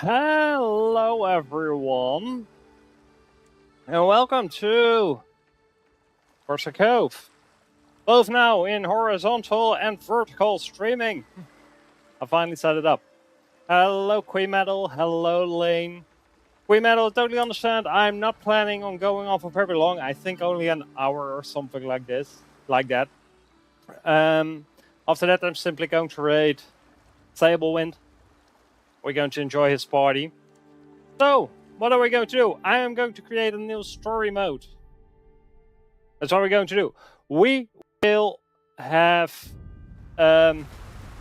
Hello everyone, and welcome to Forza Cove. Both now in horizontal and vertical streaming. I finally set it up. Hello Queen Metal, hello Lane. Queen Metal, totally understand, I'm not planning on going on for very long. I think only an hour or something like that. After that I'm simply going to raid Sablewind. We're going to enjoy his party. So, what are we going to do? I am going to create a new story mode. That's what we're going to do. We will have the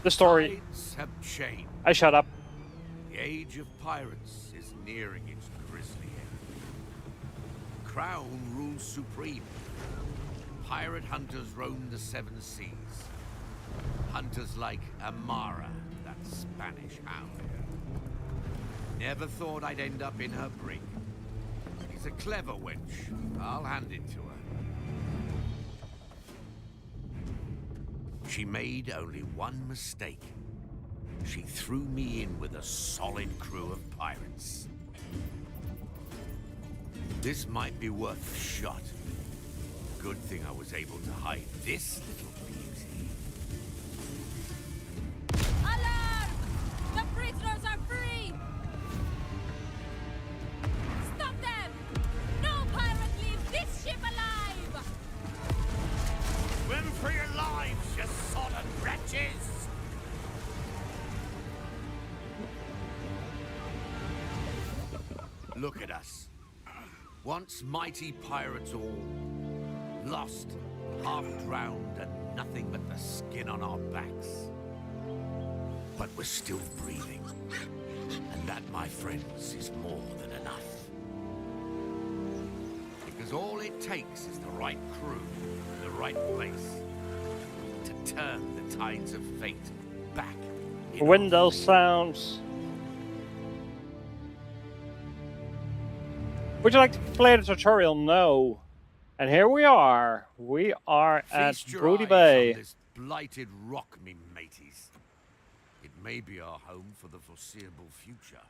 story. Tides have changed. I shut up. The age of pirates is nearing its grisly end. Crown rules supreme. Pirate hunters roam the seven seas. Hunters like Amara, that Spanish hound. Never thought I'd end up in her brig. She's a clever wench. I'll hand it to her. She made only one mistake. She threw me in with a solid crew of pirates. This might be worth a shot. Good thing I was able to hide this little beauty. Alarm! The prisoners are free! Stop them! No pirate leaves this ship alive! Swim for your lives, you sodden wretches! Look at us. Once mighty pirates all. Lost, half drowned, and nothing but the skin on our backs. But we're still breathing. And that, my friends, is more than enough. Because all it takes is the right crew, in the right place, to turn the tides of fate back. Windows sounds. Would you like to play the tutorial? No. And here we are. We are at Feast your Broody eyes Bay. on this blighted rock, me mateys. It may be our home for the foreseeable future.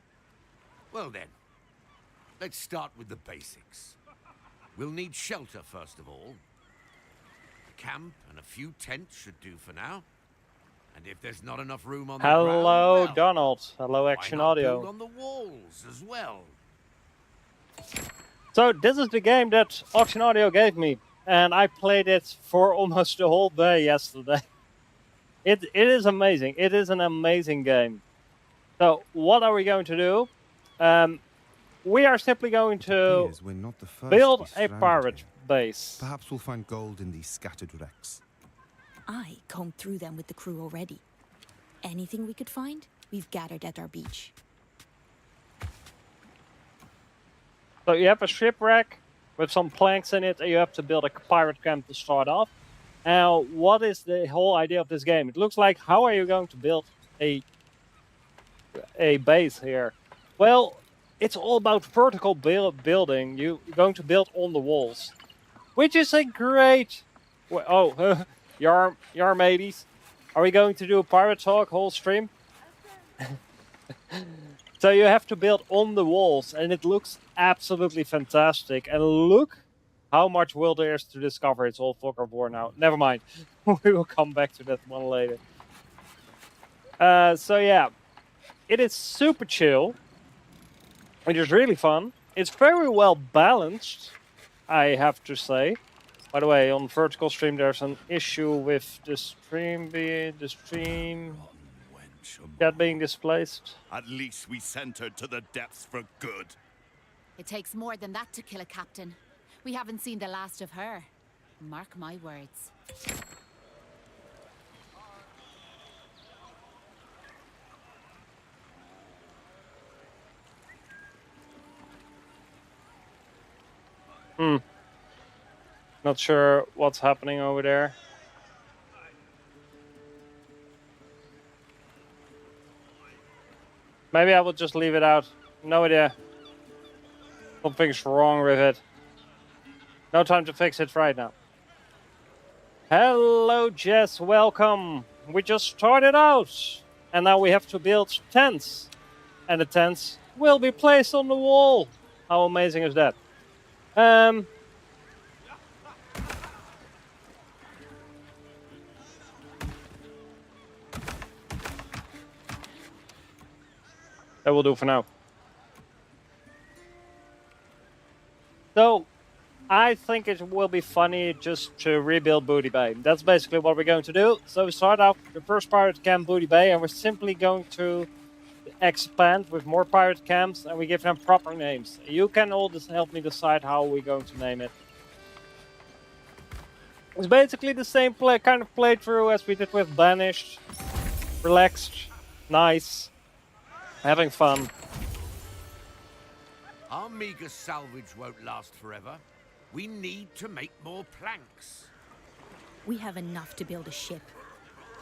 Well then, let's start with the basics. We'll need shelter first of all. A camp and a few tents should do for now. And if there's not enough room on the ground, Hello, well, Donald. Hello, why Action not build Audio. on the walls as well? So this is the game that Action Audio gave me, and I played it for almost the whole day yesterday. It is amazing. It is an amazing game. So what are we going to do? We are simply going to Appears we're not the first build to be a stranded pirate here. base. Perhaps we'll find gold in these scattered wrecks. I combed through them with the crew already. Anything we could find, we've gathered at our beach. So you have a shipwreck with some planks in it, and you have to build a pirate camp to start off. Now, what is the whole idea of this game? It looks like, how are you going to build a base here? Well, it's all about vertical building. You're going to build on the walls, which is a great... Oh, your mateys. Are we going to do a pirate talk whole stream? So you have to build on the walls, and it looks absolutely fantastic. And look how much world there is to discover. It's all Fog of War now. Never mind. We will come back to that one later. So yeah, it is super chill. It is really fun. It's very well balanced, I have to say. By the way, on vertical stream, there's an issue with the stream that being displaced. At least we sent her to the depths for good. It takes more than that to kill a captain. We haven't seen the last of her. Mark my words. Not sure what's happening over there. Maybe I will just leave it out. No idea. Something's wrong with it. No time to fix it right now. Hello, Jess. Welcome. We just started out. And now we have to build tents. And the tents will be placed on the wall. How amazing is that? That will do for now. So, I think it will be funny just to rebuild Booty Bay. That's basically what we're going to do. So we start out the first pirate camp, Booty Bay, and we're simply going to expand with more pirate camps, and we give them proper names. You can all just help me decide how we're going to name it. It's basically the same kind of playthrough as we did with Banished. Relaxed, nice, having fun. Our meager salvage won't last forever. We need to make more planks. We have enough to build a ship.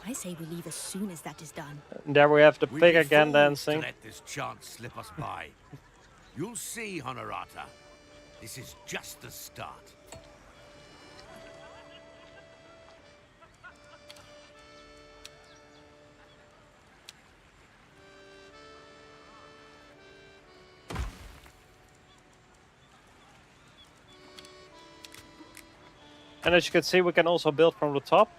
I say we leave as soon as that is done. And there we have the We'd pig be again fools dancing. to let this chance slip us by. You'll see, Honorata. This is just the start. And as you can see, we can also build from the top.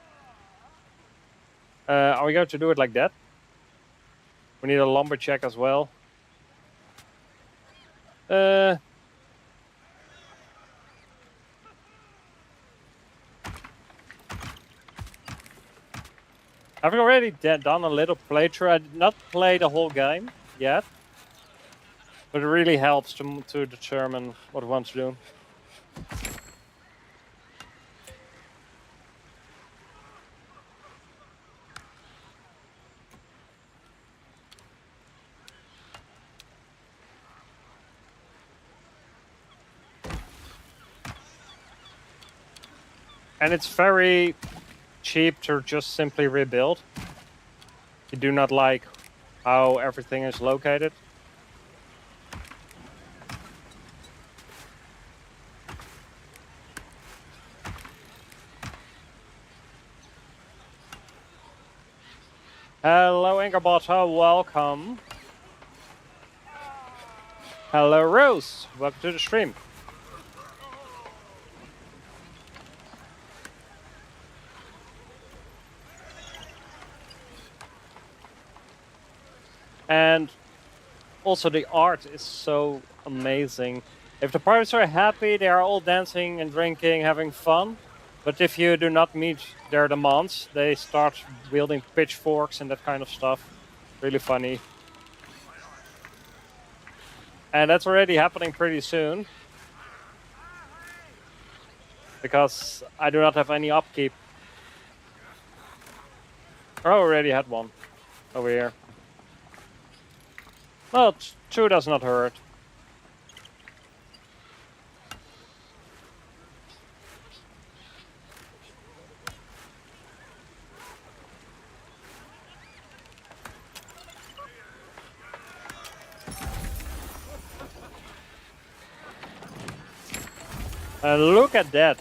Are we going to do it like that? We need a lumberjack as well. I've already done a little playthrough. I did not play the whole game yet. But it really helps to determine what we want to do. And it's very cheap to just simply rebuild. You do not like how everything is located. Hello, Ingerbottom, welcome. Hello, Rose, welcome to the stream. And also the art is so amazing. If the pirates are happy, they are all dancing and drinking, having fun. But if you do not meet their demands, they start wielding pitchforks and that kind of stuff. Really funny. And that's already happening pretty soon. Because I do not have any upkeep. I already had one over here. Well, 2 does not hurt. And look at that,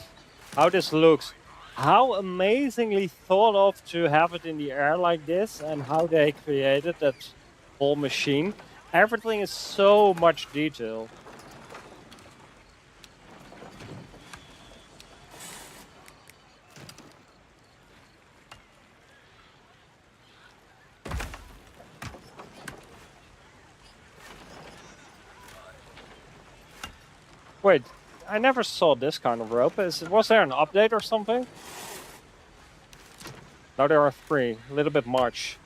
how this looks. How amazingly thought of to have it in the air like this, and how they created that whole machine. Everything is so much detail. Wait, I never saw this kind of rope. Was there an update or something? Now there are 3, a little bit much.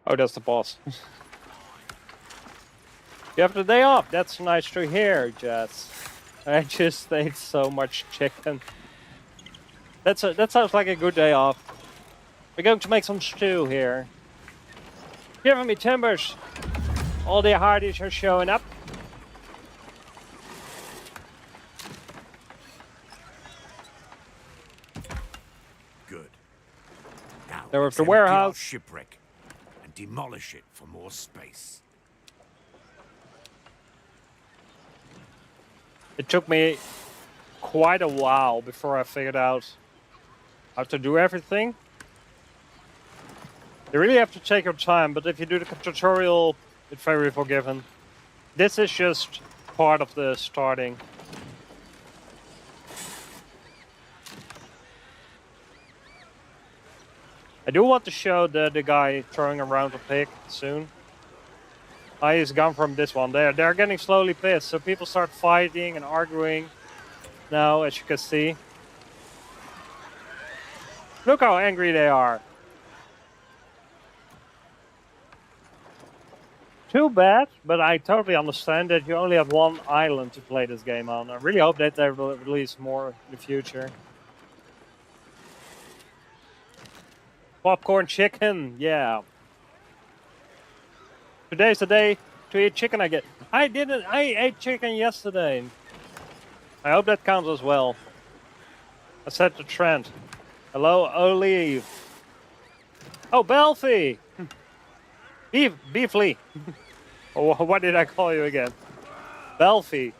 Oh, that's the boss. You have the day off. That's nice to hear, Jess. I just ate so much chicken. That sounds like a good day off. We're going to make some stew here. Giving me timbers. All the hardies are showing up. Good. Now, There was let's the empty our warehouse. shipwreck and demolish it for more space. It took me quite a while before I figured out how to do everything. You really have to take your time, but if you do the tutorial, it's very forgiving. This is just part of the starting. I do want to show the guy throwing around a pig soon. He's gone from this one. They're getting slowly pissed, so people start fighting and arguing now, as you can see. Look how angry they are. Too bad, but I totally understand that you only have one island to play this game on. I really hope that they will release more in the future. Popcorn chicken, yeah. Today's the day to eat chicken again. I ate chicken yesterday. I hope that counts as well. I set the trend. Hello, Olive. Oh, Belfie! Beefly. Oh, what did I call you again? Belfie.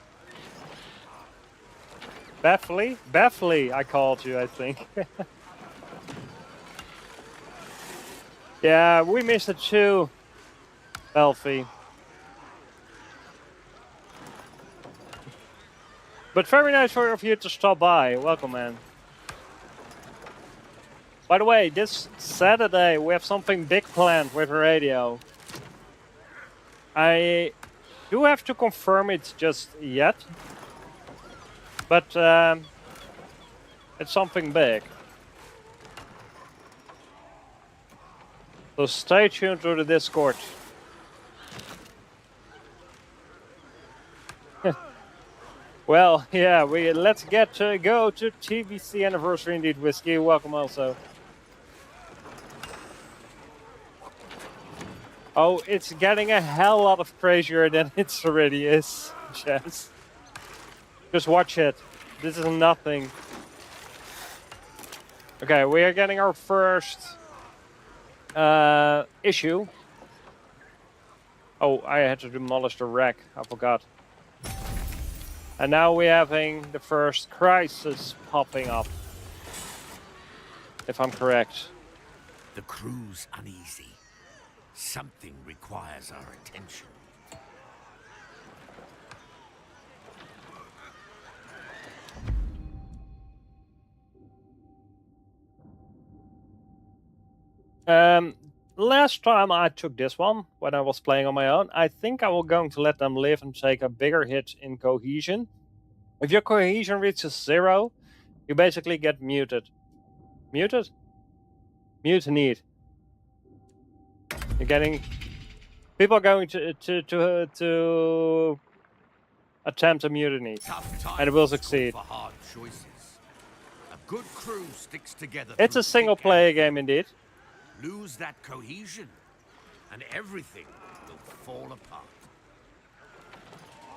Beffley? Beffley, I called you, I think. Yeah, we missed it too, Belfie. But very nice of you to stop by. Welcome, man. By the way, this Saturday we have something big planned with radio. I do have to confirm it just yet, but it's something big. So stay tuned to the Discord. Well, yeah, let's go to TVC anniversary indeed, Whiskey. Welcome also. Oh, it's getting a hell lot of crazier than it already is, Jess. Just watch it. This is nothing. Okay, we are getting our first issue. Oh, I had to demolish the wreck. I forgot. And now we're having the first crisis popping up. If I'm correct. The crew's uneasy. Something requires our attention. Last time I took this one, when I was playing on my own, I think I was going to let them live and take a bigger hit in cohesion. If your cohesion reaches 0, you basically get muted. Muted? Mutinied. You're getting... People are going to attempt a mutiny. And it will succeed. For hard choices. A good crew sticks together. It's a single player game indeed. Lose that cohesion, and everything will fall apart.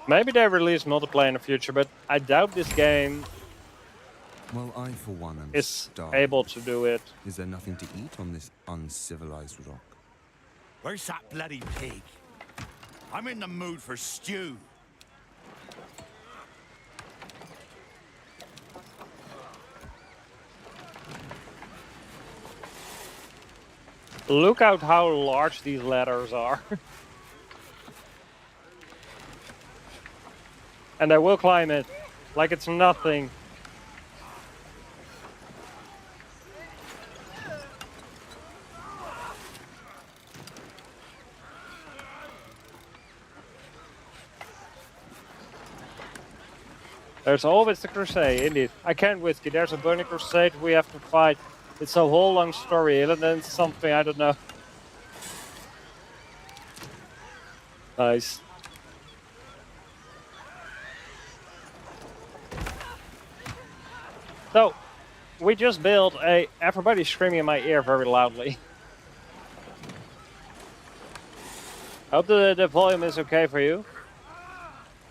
Maybe they release multiplayer in the future, but I doubt this game Well, I, for one, am is starved. able to do it. Is there nothing to eat on this uncivilized rock? Where's that bloody pig? I'm in the mood for stew. Look out how large these ladders are. And I will climb it like it's nothing. There's always the crusade, indeed. I can't Whiskey. There's a burning crusade we have to fight. It's a whole long story, and then something, I don't know. Nice. So, we just built a... Everybody's screaming in my ear very loudly. Hope the volume is okay for you.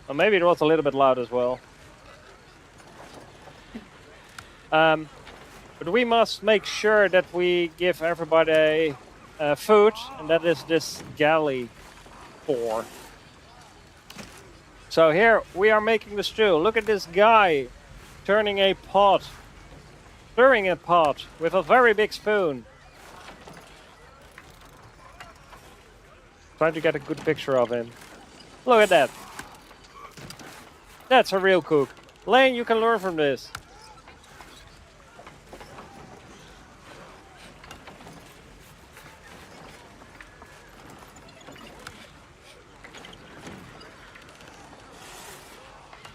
Or maybe it was a little bit loud as well. But we must make sure that we give everybody food, and that is this galley 4. So here we are making the stew. Look at this guy turning a pot, stirring a pot with a very big spoon. Trying to get a good picture of him. Look at that. That's a real cook. Lane, you can learn from this.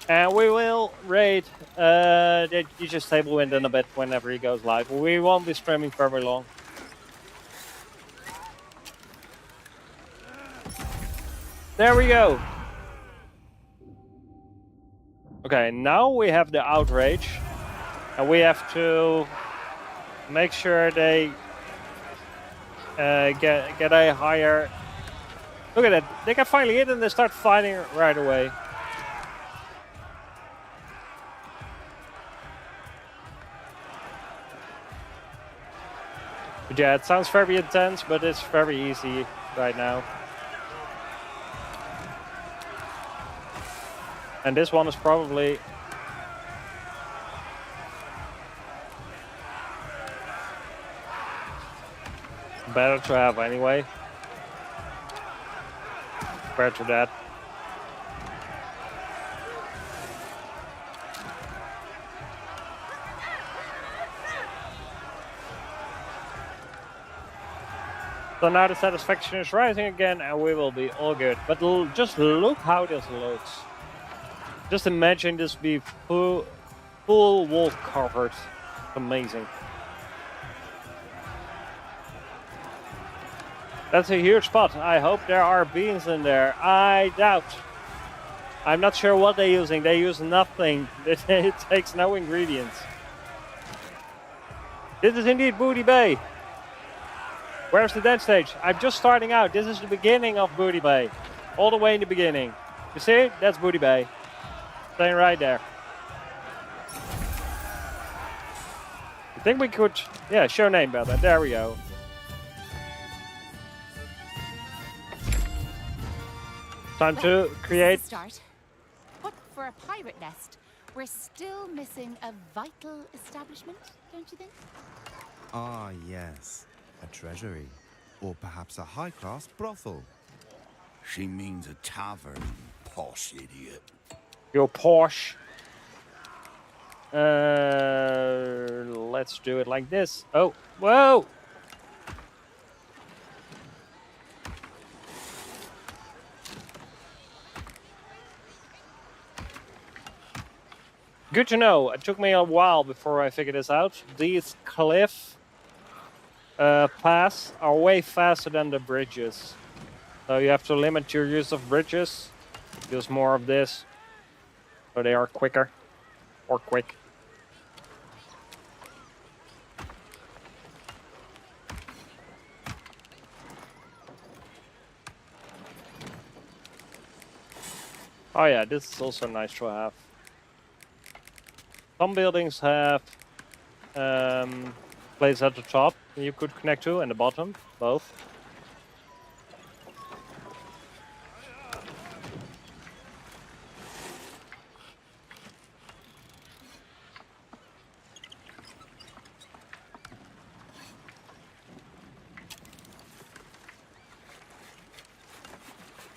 And we will raid the DJ's table in a bit whenever he goes live. We won't be streaming for very long. There we go. Okay, now we have the outrage. And we have to make sure they get a higher... Look at that. They can finally hit and they start fighting right away. But yeah, it sounds very intense, but it's very easy right now. And this one is probably better to have anyway. Compared to that. So now the satisfaction is rising again and we will be all good. But just look how this looks. Just imagine this be full wool covered. Amazing. That's a huge spot. I hope there are beans in there. I doubt. I'm not sure what they're using. They use nothing. It takes no ingredients. This is indeed Booty Bay. Where's the dance stage? I'm just starting out. This is the beginning of Booty Bay. All the way in the beginning. You see? That's Booty Bay. Staying right there. I think we could, yeah, show name better. There we go. Time to create. This is a start. But for a pirate nest, we're still missing a vital establishment, don't you think? Ah, yes. A treasury. Or perhaps a high-class brothel. She means a tavern, posh idiot. You're Porsche. Let's do it like this. Oh, whoa! Good to know. It took me a while before I figured this out. These cliff paths are way faster than the bridges. So you have to limit your use of bridges. Use more of this. So they are quicker. Or quick. Oh yeah, this is also nice to have. Some buildings have places at the top you could connect to, and the bottom, both.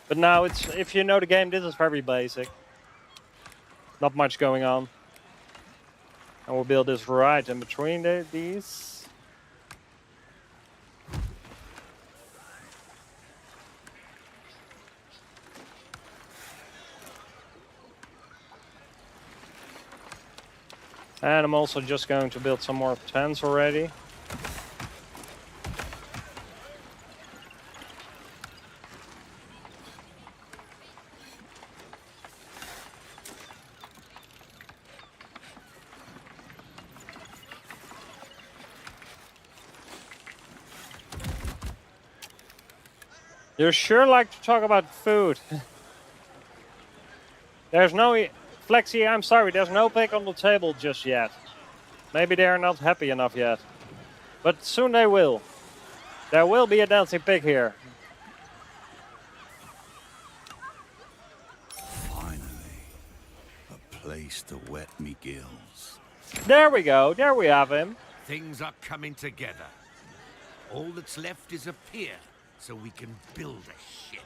But now it's, if you know the game, this is very basic. Not much going on. And we'll build this right in between these. And I'm also just going to build some more tents already. You sure like to talk about food. There's no... Flexi, I'm sorry, there's no pig on the table just yet. Maybe they are not happy enough yet. But soon they will. There will be a dancing pig here. Finally, a place to wet me gills. There we go. There we have him. Things are coming together. All that's left is a pier, so we can build a ship.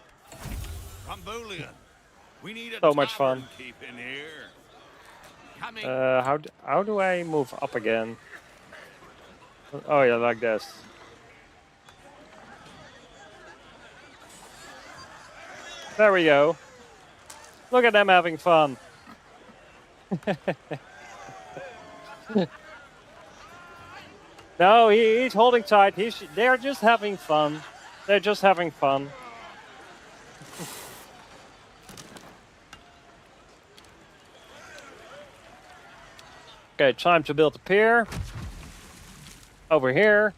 Cambulian, we need a So much fun. tavern keep in here. Coming. How do I move up again? Oh yeah, like this. There we go. Look at them having fun. No, he's holding tight. They're just having fun. They're just having fun. Okay, time to build a pier. Over here.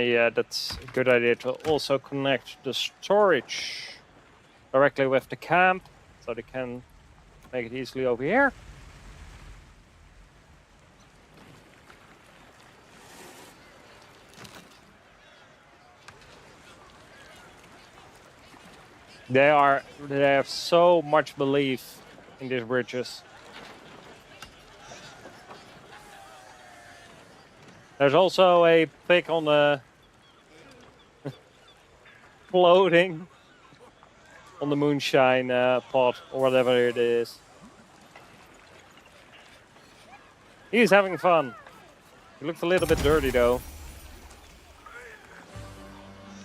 Yeah, that's a good idea to also connect the storage directly with the camp, so they can make it easily over here. They have so much belief in these bridges. There's also a pig on the floating on the moonshine pot or whatever it is. He's having fun. He looks a little bit dirty though.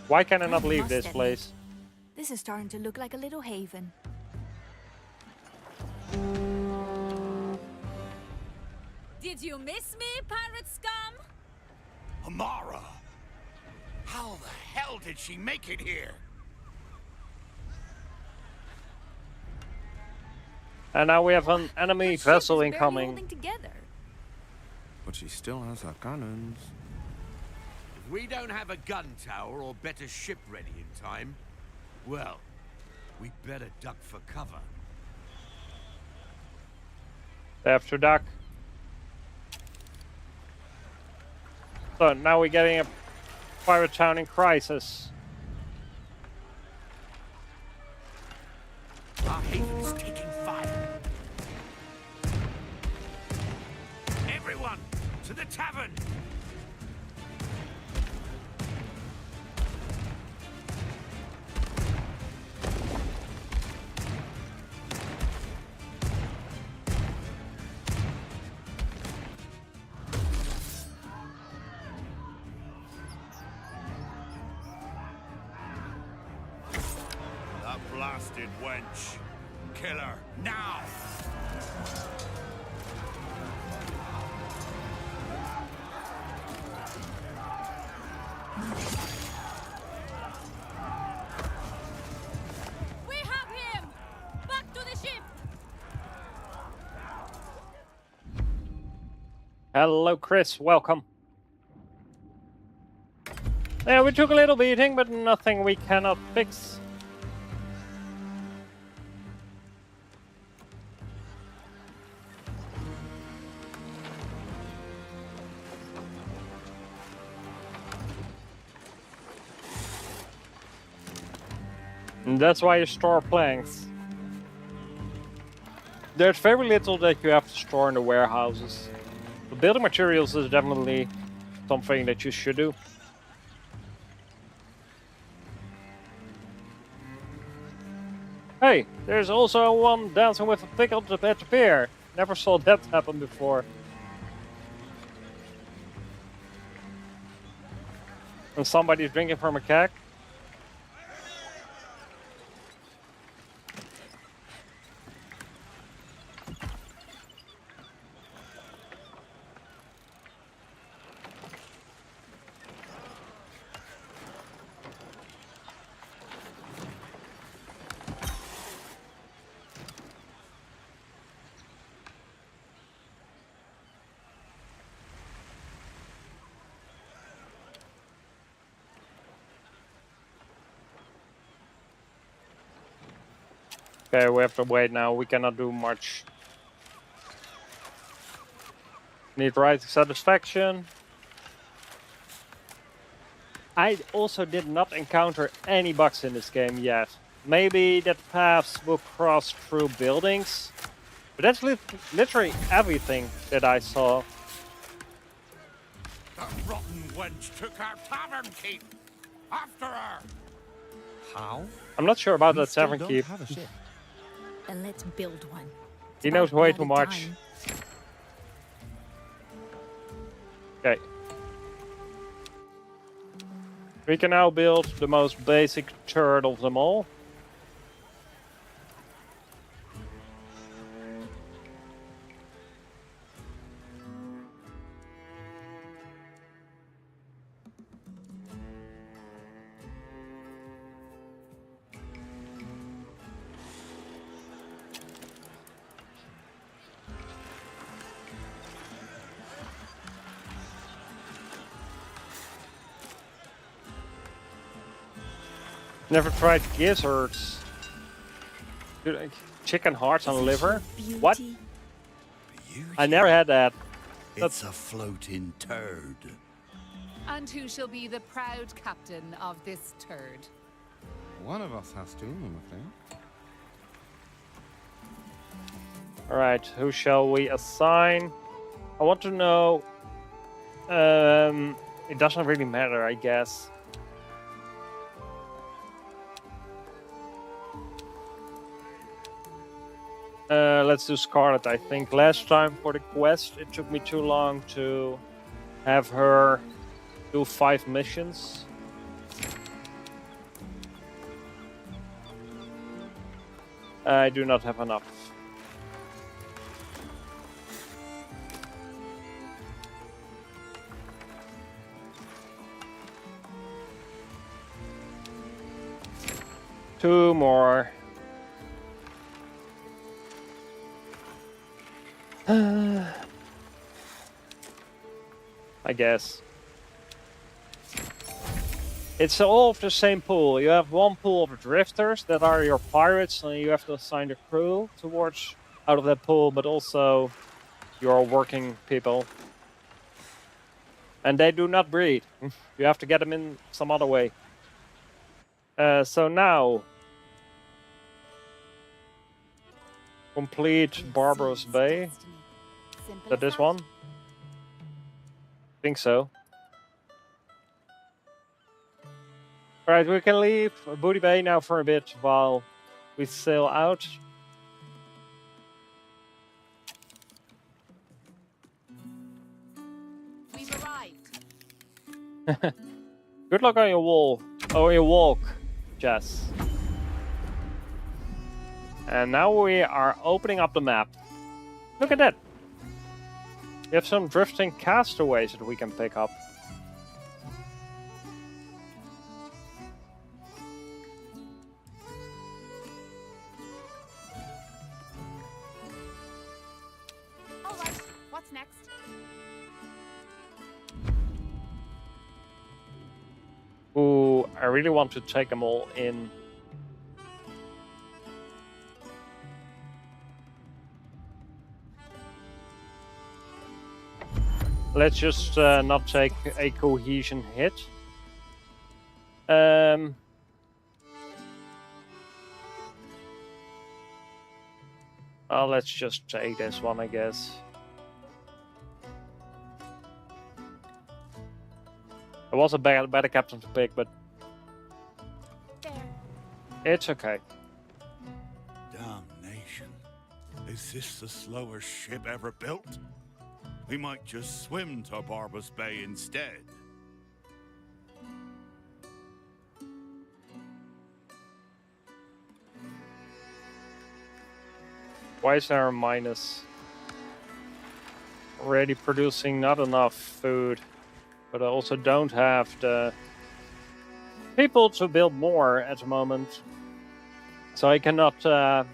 Why can I not leave this place? This is starting to look like a little haven. Did you miss me, pirate scum? Amara! How the hell did she make it here? And now we have an enemy That ship vessel is barely incoming. holding together. But she still has her cannons. If we don't have a gun tower or better ship ready in time, well, we better duck for cover. They have to duck. So now we're getting a pirate town in crisis. Our haven is taking fire. Everyone, to the tavern! That blasted wench. Kill her, now! We have him! Back to the ship! Hello, Chris. Welcome. Yeah, we took a little beating, but nothing we cannot fix. And that's why you store planks. There's very little that you have to store in the warehouses. But building materials is definitely something that you should do. Hey, there's also one dancing with a pig at the pier. Never saw that happen before. And somebody's drinking from a keg. Okay, we have to wait now. We cannot do much. Need right satisfaction. I also did not encounter any bugs in this game yet. Maybe that paths will cross through buildings. But that's literally everything that I saw. That rotten wench took our tavern keep. After her. How? I'm not sure about We that still tavern don't keep. have a ship. Then let's build one. He It's knows about way bloody too much. time. Okay. We can now build the most basic turret of them all. Never tried gizzards. Dude, chicken hearts and liver? What? Beauty. I never had that. It's a floating turd. And who shall be the proud captain of this turd? One of us has to, I'm afraid. Alright, who shall we assign? I want to know... it doesn't really matter, I guess. Let's do Scarlet, I think. Last time for the quest, it took me too long to have her do 5 missions. I do not have enough. Two more. I guess. It's all of the same pool. You have one pool of drifters that are your pirates, and you have to assign the crew towards out of that pool, but also your working people. And they do not breed. You have to get them in some other way. So now, complete Barbarous Bay. Is that this one? Think so. Alright, we can leave Booty Bay now for a bit while we sail out. We've arrived. Good luck on your wall. Oh, your walk, Jess. And now we are opening up the map. Look at that. We have some drifting castaways that we can pick up. All right, what's next? Ooh, I really want to take them all in. Let's just not take a cohesion hit. Oh, let's just take this one, I guess. It was a better captain to pick, but There. it's okay. Damnation. Is this the slowest ship ever built? We might just swim to Barbarous Bay instead. Why is there a minus? Already producing not enough food, but I also don't have the people to build more at the moment. So I cannot,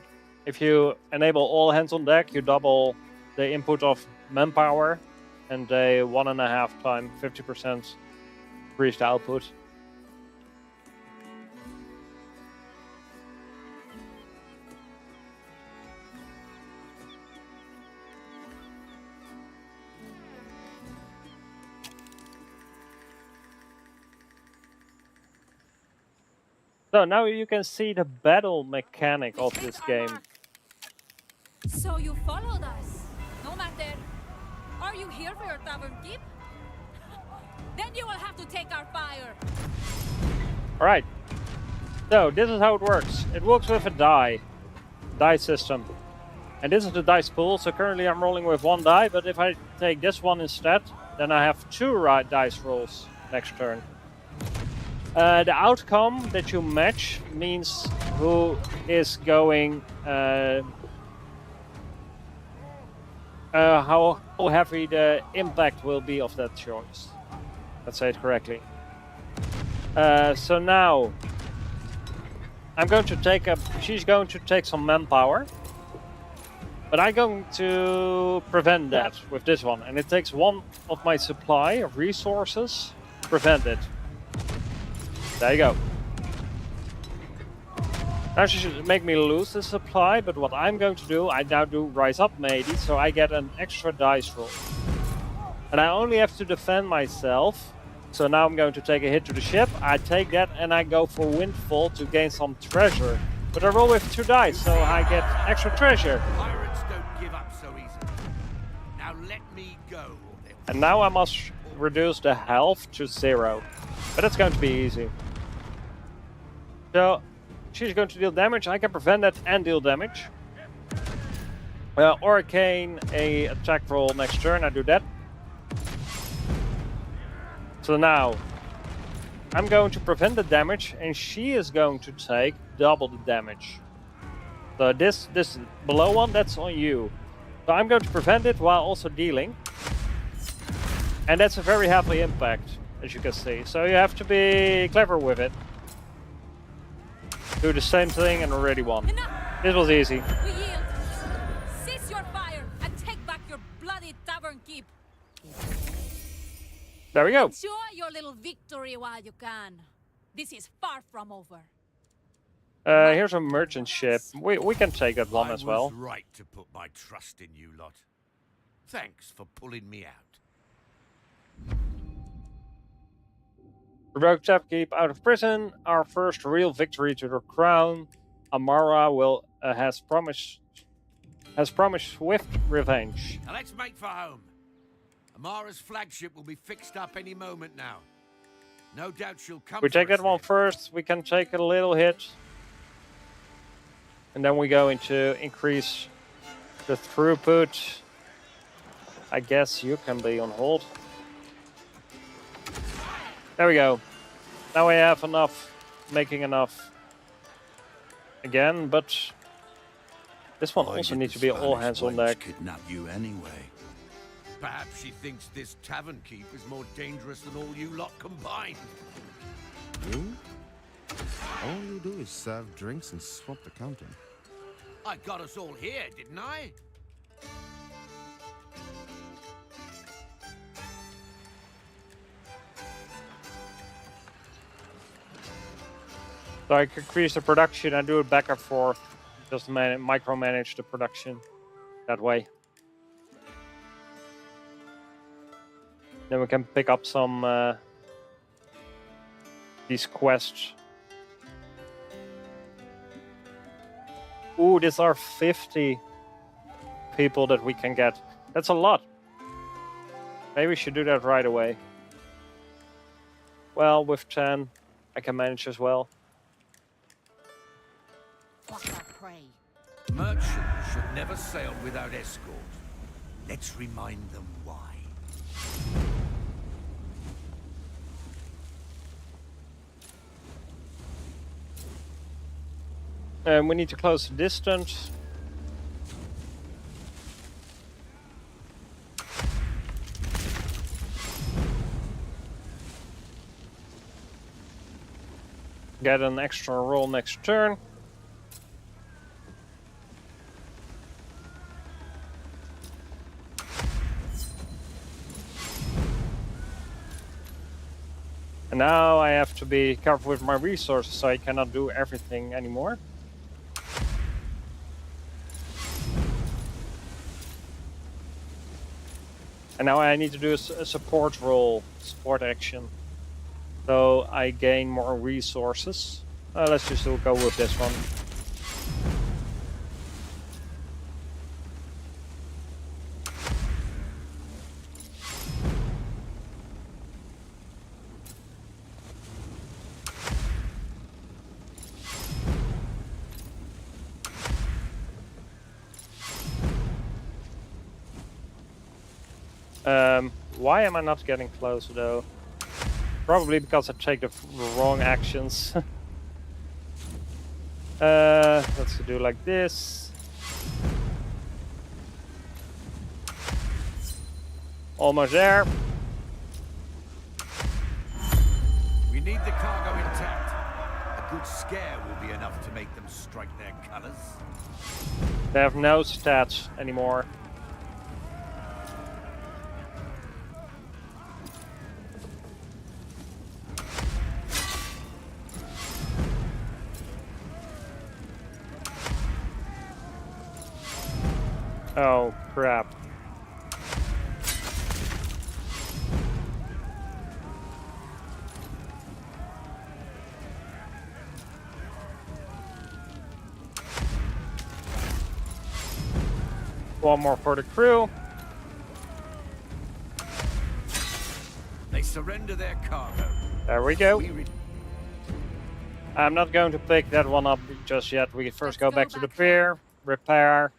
if you enable all hands on deck, you double the input of manpower and they 1.5 times 50% increased output. So now you can see the battle mechanic of this game. So you followed us. No matter. Are you here for your tavern keep? Then you will have to take our fire. Alright. So this is how it works. It works with a die system. And this is the dice pool, so currently I'm rolling with 1 die, but if I take this one instead, then I have 2 dice rolls next turn. The outcome that you match means who is going, how heavy the impact will be of that choice. Let's say it correctly. So now, she's going to take some manpower. But I'm going to prevent that with this one. And it takes 1 of my supply of resources to prevent it. There you go. Now she should make me lose the supply, but what I'm going to do, I now do Rise Up Matey, so I get an extra dice roll. And I only have to defend myself. So now I'm going to take a hit to the ship. I take that and I go for Windfall to gain some treasure. But I roll with 2 dice, so I get extra treasure. Pirates don't give up so easily. Now let me go. And now I must reduce the health to 0. But it's going to be easy. So, she's going to deal damage. I can prevent that and deal damage. Arcane a attack roll next turn. I do that. So now, I'm going to prevent the damage, and she is going to take double the damage. So this below one, that's on you. So I'm going to prevent it while also dealing. And that's a very heavy impact, as you can see. So you have to be clever with it. Do the same thing and already won. Enough! This was easy. We yield. Cease your fire and take back your bloody tavern keep. There we go. Enjoy your little victory while you can. This is far from over. Here's a merchant ship. We can take that one as well. I was right to put my trust in you lot. Thanks for pulling me out. Provoke Tapkeep out of prison. Our first real victory to the crown. Amara has promised swift revenge. Now let's make for home. Amara's flagship will be fixed up any moment now. No doubt she'll come. We take for us that one then. first. We can take a little hit. And then we go into increase the throughput. I guess you can be on hold. There we go. Now we have enough, making enough again, but this one Why also did needs the to be all Spanish hands on wench deck. Kidnap you anyway. Perhaps she thinks this tavern keep is more dangerous than all you lot combined. You? All you do is serve drinks and swap the counter. I got us all here, didn't I? So I can increase the production and do it back and forth. Just micromanage the production that way. Then we can pick up some these quests. Ooh, these are 50 people that we can get. That's a lot. Maybe we should do that right away. Well, with 10, I can manage as well. What a prey. Merchants should never sail without escort. Let's remind them why. We need to close the distance. Get an extra roll next turn. And now I have to be careful with my resources, so I cannot do everything anymore. And now I need to do a support roll, support action. So I gain more resources. Let's just go with this one. Why am I not getting closer though? Probably because I take the wrong actions. Let's do like this. Almost there. We need the cargo intact. A good scare will be enough to make them strike their colors. They have no stats anymore. Oh, crap. One more for the crew. They surrender their cargo. There we go. We I'm not going to pick that one up just yet. We first Let's go go back to the back pier, repair.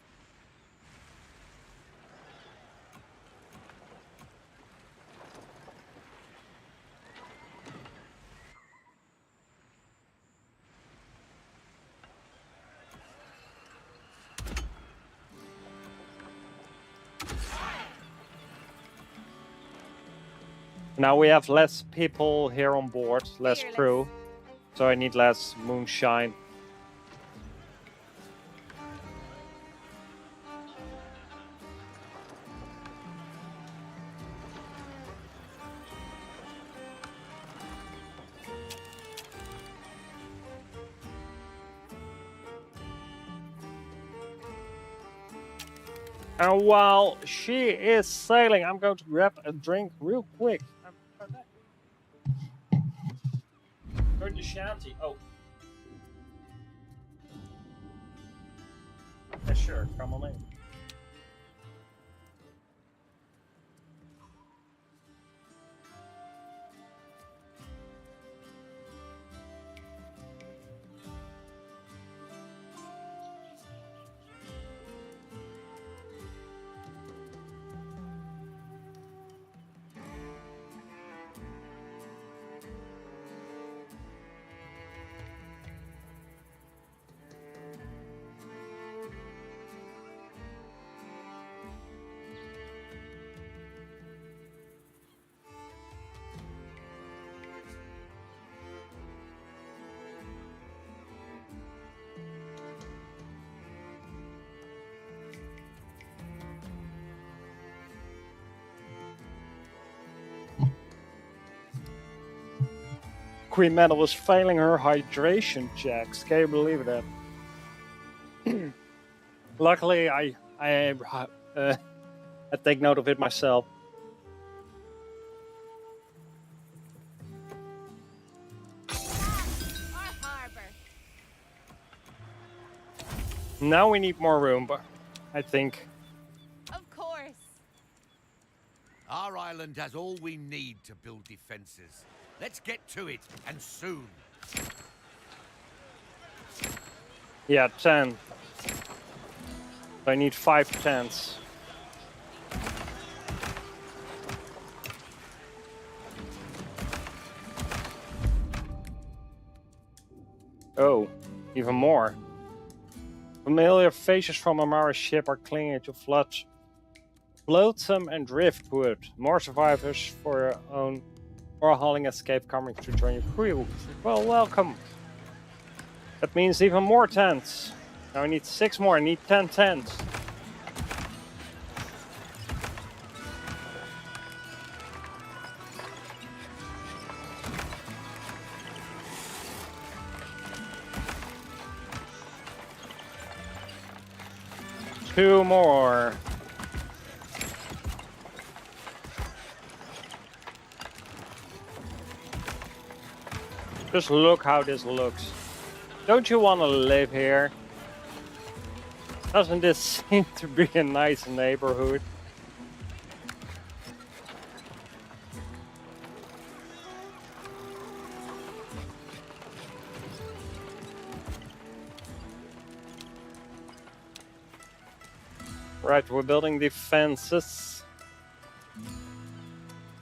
Now we have less people here on board, less crew, so I need less moonshine. And while she is sailing, I'm going to grab a drink real quick. Going to shanty. Oh. Yeah, sure. Come on in. Queen Metal was failing her hydration checks. Can you believe that? Luckily, I take note of it myself. Our harbor. Now we need more room, but I think Of course. Our island has all we need to build defenses. Let's get to it, and soon. yeah, 10. I need 5 tents. Oh, even more. Familiar faces from Amara's ship are clinging to flotsam and driftwood. More survivors for your own or hauling escape coming to join your crew. Well, welcome. That means even more tents. Now I need 6 more. I need 10 tents. Two more. Just look how this looks. Don't you want to live here? Doesn't this seem to be a nice neighborhood? Right, we're building the fences.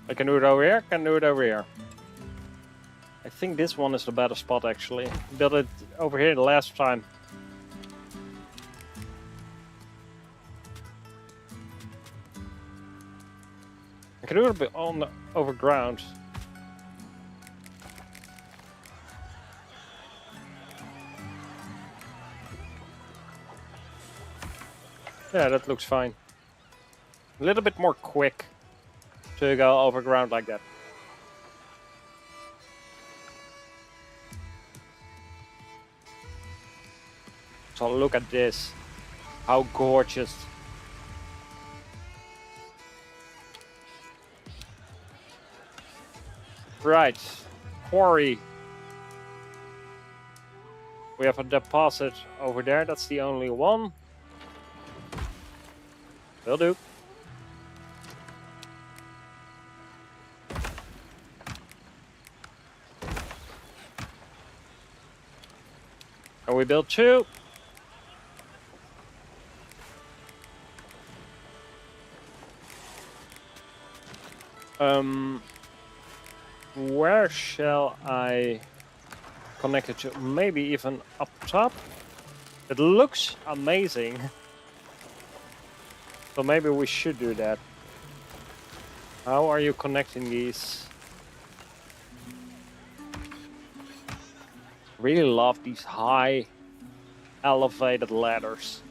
I can do it over here, can do it over here. I think this one is the better spot actually. Built it over here the last time. I can do it a bit on the over ground. Yeah, that looks fine. A little bit more quick to go over ground like that. So look at this. How gorgeous. Right. Quarry. We have a deposit over there. That's the only one. Will do. And we built 2. Where shall I connect it to? Maybe even up top? It looks amazing. So maybe we should do that. How are you connecting these? Really love these high elevated ladders.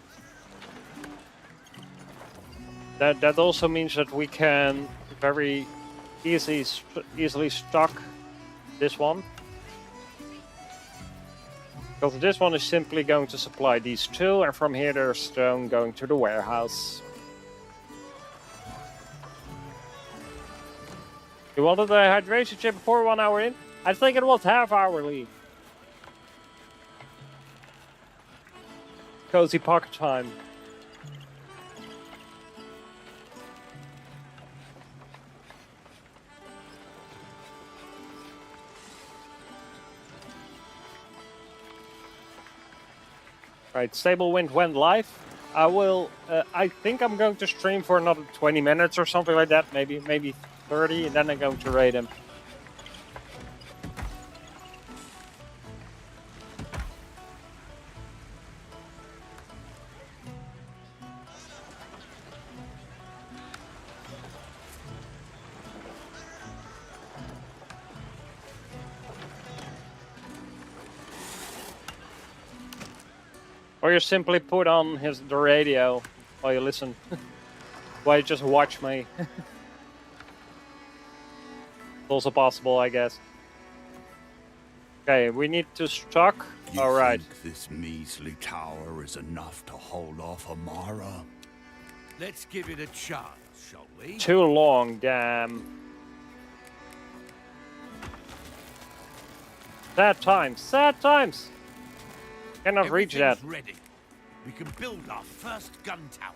That also means that we can very easily stock this one. Because this one is simply going to supply these 2, and from here there's stone going to the warehouse. You wanted the hydration chip before 1 hour in? I think it was half hourly. Cozy pocket time. Right, Stable Wind went live. I will. I think I'm going to stream for another 20 minutes or something like that. Maybe 30, and then I'm going to raid him. Or you simply put on the radio while you listen. While you just watch me. It's also possible, I guess. Okay, we need to stock. All right. Think this measly tower is enough to hold off Amara? Let's give it a chance, shall we? Too long, damn. Sad times, sad times. Cannot reach that. Everything's ready. We can build our first gun tower.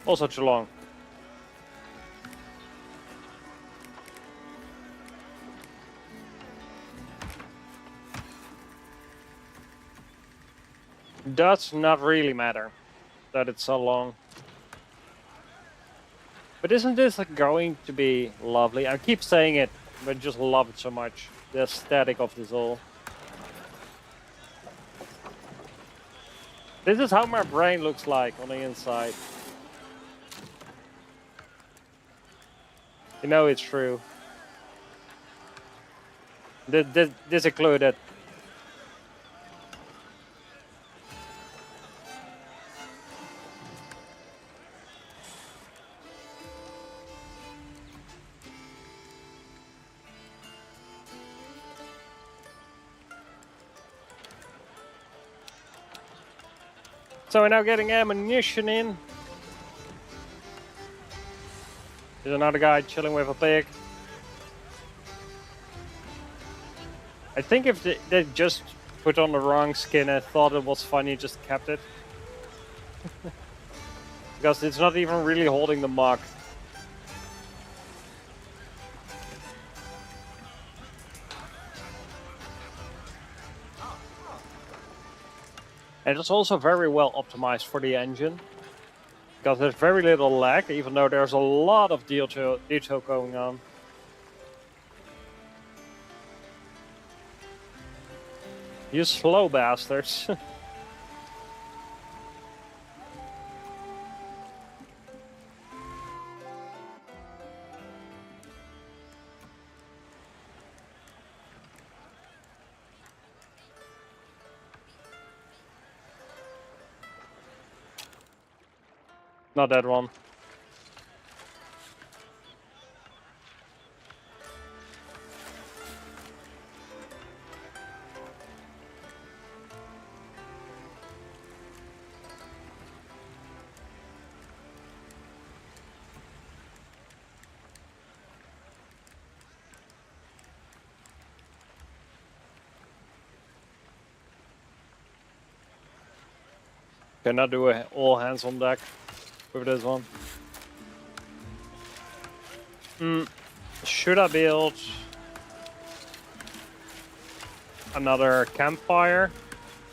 Also too long. Does not really matter that it's so long. But isn't this going to be lovely? I keep saying it, but I just love it so much. The aesthetic of this all. This is how my brain looks like on the inside. You know it's true. This included. So we're now getting ammunition in. There's another guy chilling with a pig. I think if they just put on the wrong skin and thought it was funny, just kept it. Because it's not even really holding the mug. And it's also very well optimized for the engine. Because there's very little lag, even though there's a lot of detail going on. You slow bastards. Not that one. Cannot do a all hands on deck with this one. Should I build another campfire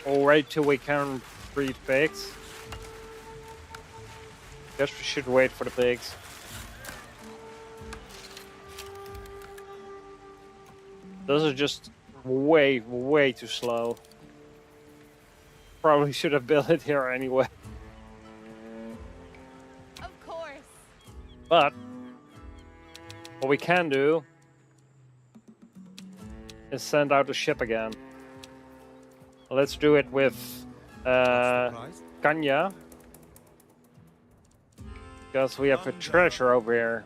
or wait till we can breed pigs? Guess we should wait for the pigs. Those are just way too slow. Probably should have built it here anyway. Of course. But what we can do is send out a ship again. Let's do it with Kanya. Because we have a treasure over here.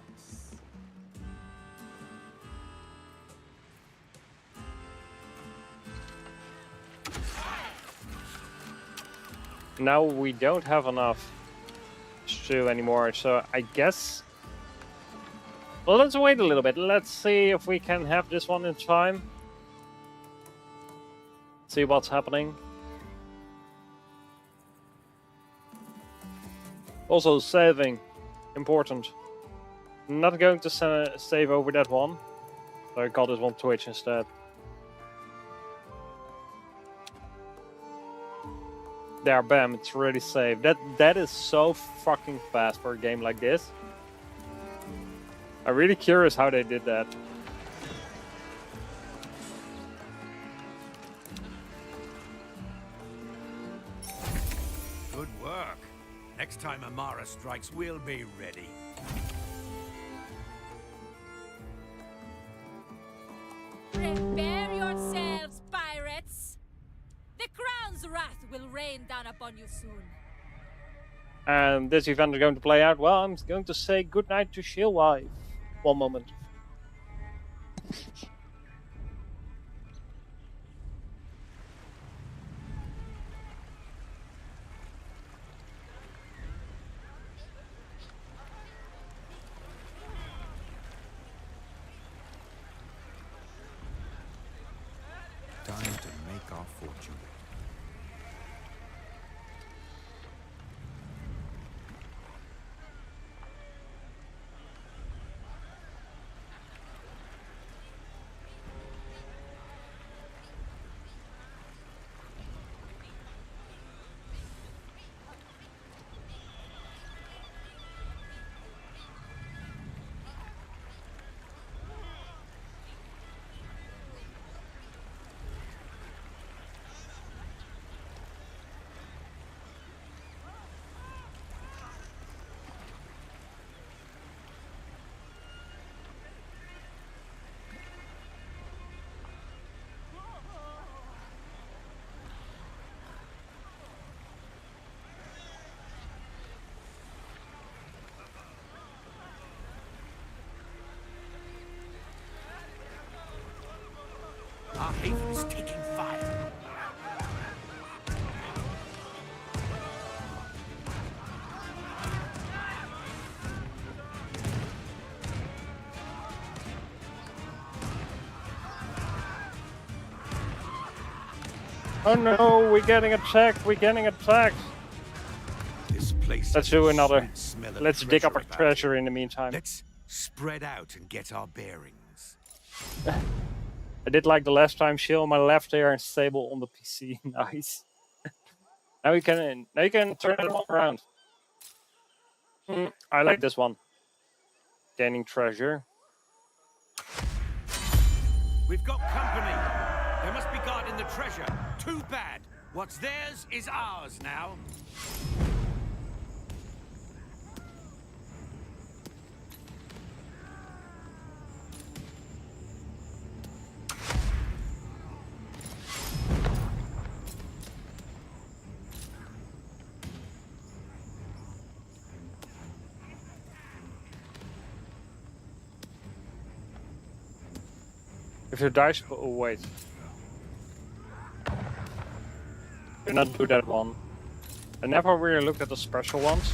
Now we don't have enough stew anymore, so I guess... Well, let's wait a little bit. Let's see if we can have this one in time. See what's happening. Also, saving. Important. Not going to save over that one. So I call this one Twitch instead. There, bam, it's already saved. That is so fucking fast for a game like this. I'm really curious how they did that. Good work. Next time Amara strikes, we'll be ready. Prepare yourselves, pirates! The crown's wrath will rain down upon you soon. And this event is going to play out. Well, I'm going to say goodnight to Shieldwife. One moment. Time to make our fortune. Oh no, we're getting attacked. We're getting attacked. This place Let's has do a another. sweet smell of Let's dig up our about it. treasure in the meantime. Let's spread out and get our bearings. I did like the last time. Shield on my left here and stable on the PC. Nice. Now you can turn it all around. I like this one. Gaining treasure. We've got company. They must be guarding the treasure. Too bad. What's theirs is ours now. If your dice... Oh, wait. Do not do that one. I never really looked at the special ones.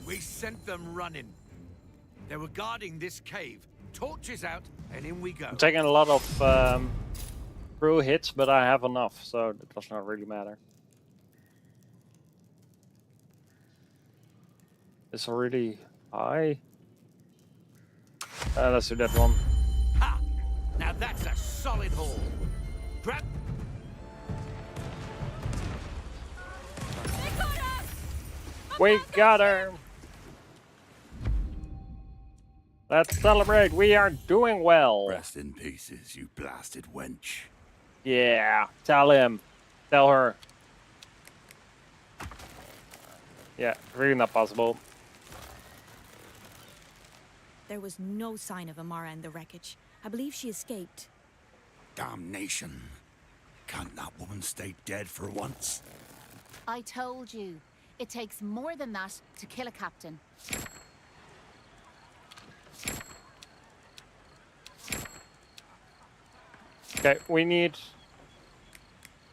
We sent them running. They were guarding this cave. Torches out, and in we go. I'm taking a lot of crew hits, but I have enough, so it does not really matter. It's already high. Let's do that one. Ha! Now that's a solid haul. Grab. They got us! We got her! Let's celebrate, we are doing well. Rest in pieces, you blasted wench. Yeah, tell him. Tell her. Yeah, really not possible. There was no sign of Amara in the wreckage. I believe she escaped. Damnation. Can't that woman stay dead for once? I told you. It takes more than that to kill a captain. Okay, we need...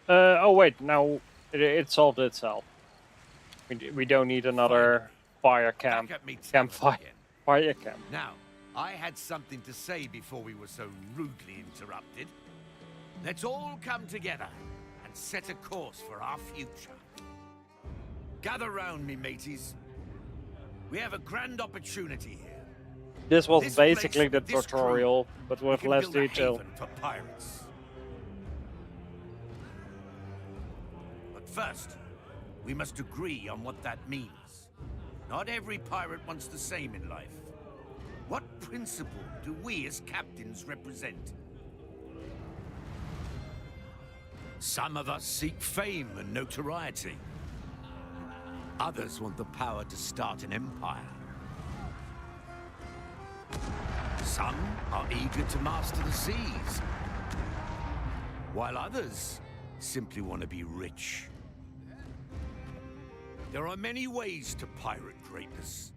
oh wait, now it solved itself. We don't need another fire camp. Back at me, Campfire. again. Fire camp. Now, I had something to say before we were so rudely interrupted. Let's all come together and set a course for our future. Gather round me, mateys. We have a grand opportunity here. This was This basically place, the this crew, tutorial, but We with can less build a detail. haven for pirates. But first, we must agree on what that means. Not every pirate wants the same in life. What principle do we as captains represent? Some of us seek fame and notoriety. Others want the power to start an empire. Some are eager to master the seas, while others simply want to be rich. There are many ways to pirate greatness.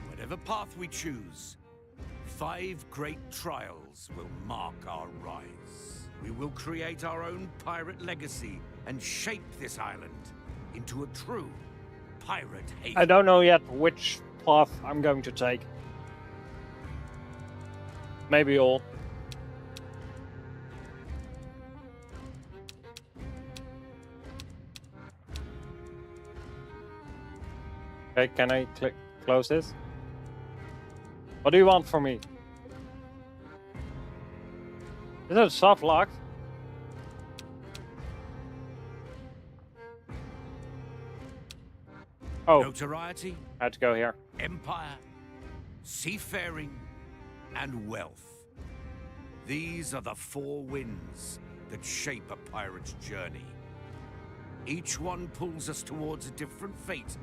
Whatever path we choose, 5 great trials will mark our rise. We will create our own pirate legacy and shape this island into a true pirate haven. I don't know yet which path I'm going to take. Maybe all. Okay, can I close this? What do you want from me? Is it soft locked? Oh, Notoriety, I had to go here. empire, seafaring, and wealth. These are the 4 winds that shape a pirate's journey. Each one pulls us towards a different fate,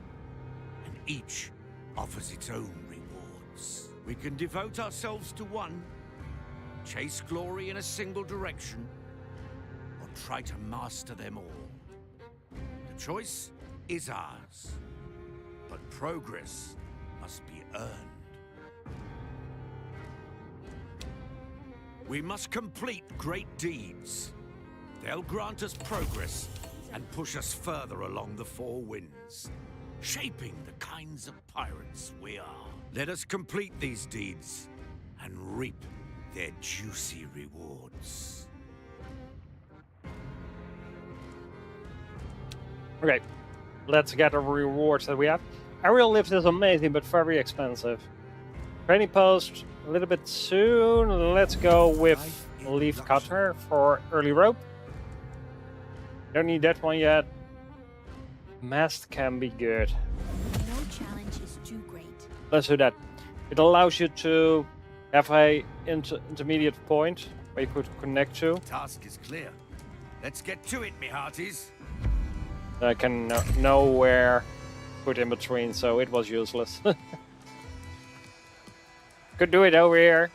and each offers its own rewards. We can devote ourselves to one, chase glory in a single direction, or try to master them all. The choice is ours, but progress must be earned. We must complete great deeds. They'll grant us progress and push us further along the four winds, shaping the kinds of pirates we are. Let us complete these deeds and reap their juicy rewards. Okay, let's get the rewards that we have. Aerial lift is amazing, but very expensive. Training post, a little bit soon. Let's go with leaf cutter for early rope. Don't need that one yet. Mast can be good. No challenge is too great. Let's do that. It allows you to have a intermediate point where you could connect to. Task is clear. Let's get to it, me hearties. I can know where put in between, so it was useless. Could do it over here.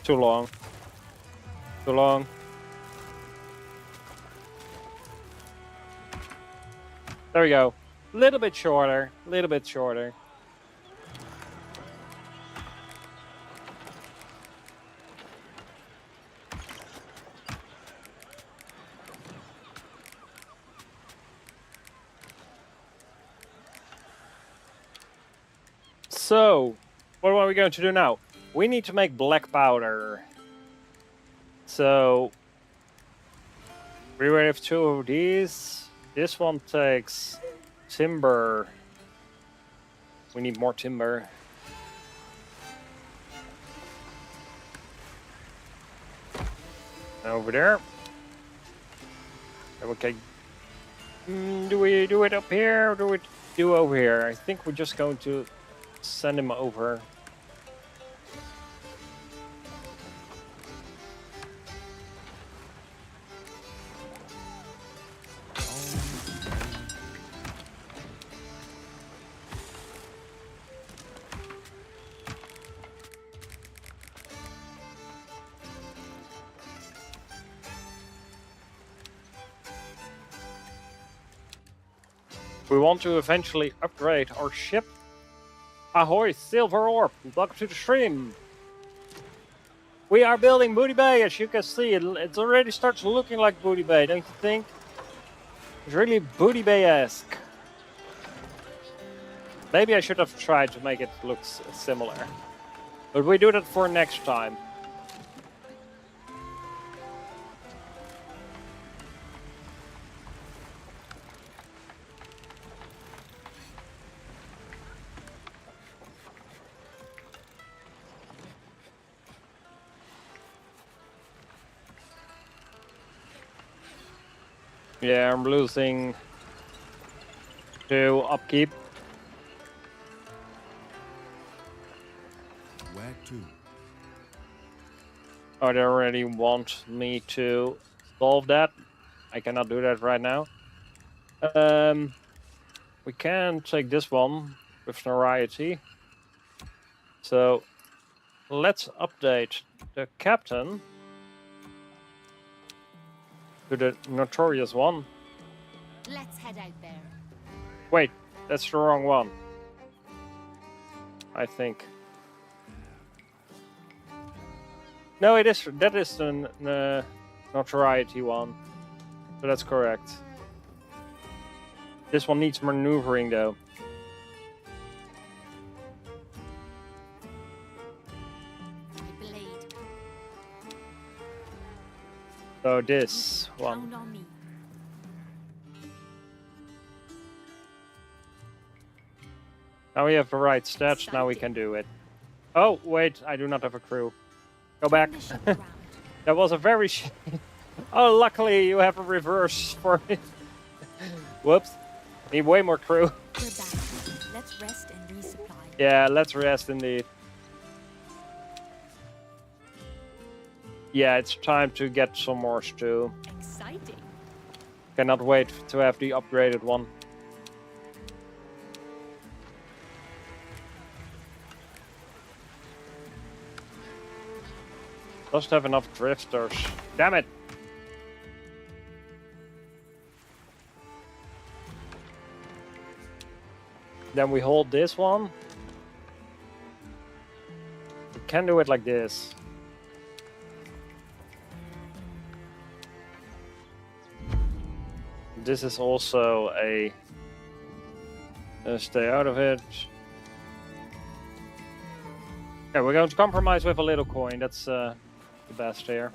Too long. Too long. There we go. Little bit shorter. Little bit shorter. So, what are we going to do now? We need to make black powder. So, we have two of these. This one takes timber. We need more timber. Over there. Okay. Do we do it up here or do we do over here? I think we're just going to send him over. We want to eventually upgrade our ship. Ahoy, silver ore, welcome to the stream. We are building Booty Bay, as you can see. It already starts looking like Booty Bay, don't you think? It's really Booty Bay-esque. Maybe I should have tried to make it look similar. But we do that for next time. Yeah, I'm losing to upkeep. Where to? Oh, they already want me to solve that. I cannot do that right now. We can take this one with notoriety. So let's update the captain to the notorious one. Let's head out there. Wait, that's the wrong one. I think. No, it is. That is the notoriety one. So that's correct. This one needs maneuvering though. My blade. So this one. Count on me. Now we have the right stats. Now we can do it. Oh wait, I do not have a crew. Go back. Turn the ship around. That was a very. Oh, luckily you have a reverse for me. Whoops. Need way more crew. We're back. Let's rest and resupply. Yeah, let's rest indeed. Yeah, it's time to get some more stew. Exciting. Cannot wait to have the upgraded one. Doesn't have enough drifters. Damn it! Then we hold this one. We can do it like this. This is also a... stay out of it. Yeah, we're going to compromise with a little coin. That's the best here.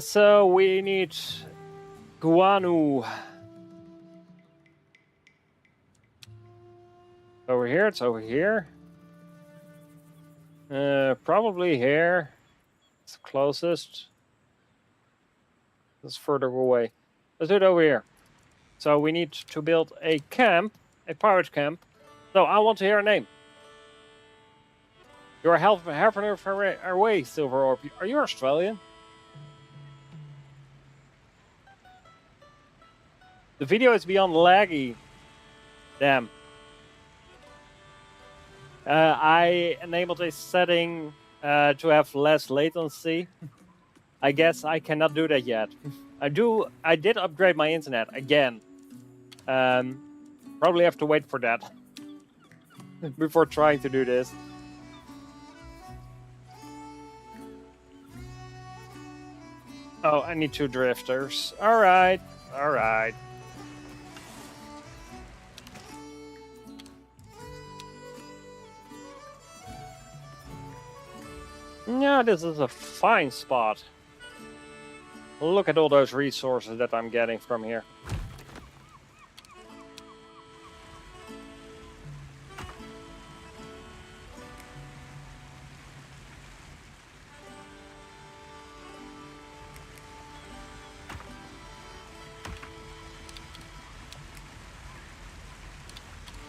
So we need guano. Over here, it's over here. Probably here. It's the closest. It's further away. Let's do it over here. So we need to build a camp, a pirate camp. So I want to hear a name. You're half our way, Silver Orb. Are you Australian? The video is beyond laggy. Damn. I enabled a setting to have less latency. I guess I cannot do that yet. I did upgrade my internet again. Probably have to wait for that before trying to do this. Oh, I need 2 drifters. Alright, alright. Yeah, this is a fine spot. Look at all those resources that I'm getting from here.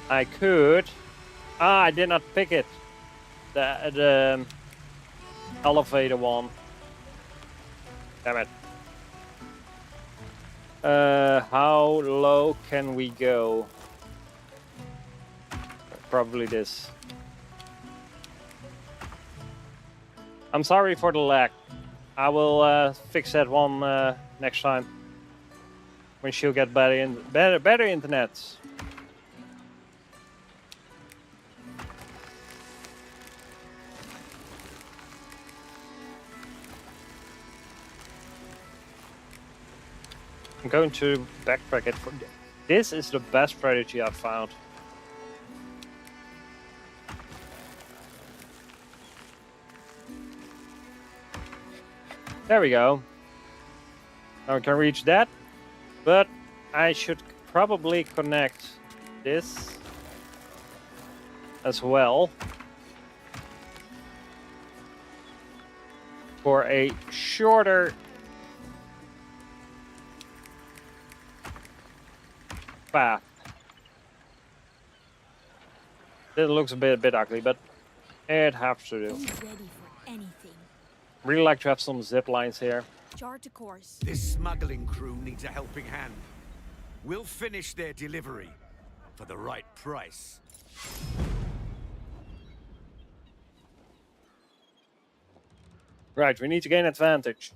I could. I did not pick it. The elevator one. Damn it. How low can we go? Probably this. I'm sorry for the lag. I will fix that one next time. When she'll get better internet. I'm going to backtrack it. This is the best strategy I've found. There we go. Now we can reach that, but I should probably connect this as well for a shorter path. It looks a bit ugly, but it has to do. Be ready for anything. Really like to have some zip lines here. Chart a course. This smuggling crew needs a helping hand. We'll finish their delivery for the right price. Right, we need to gain advantage.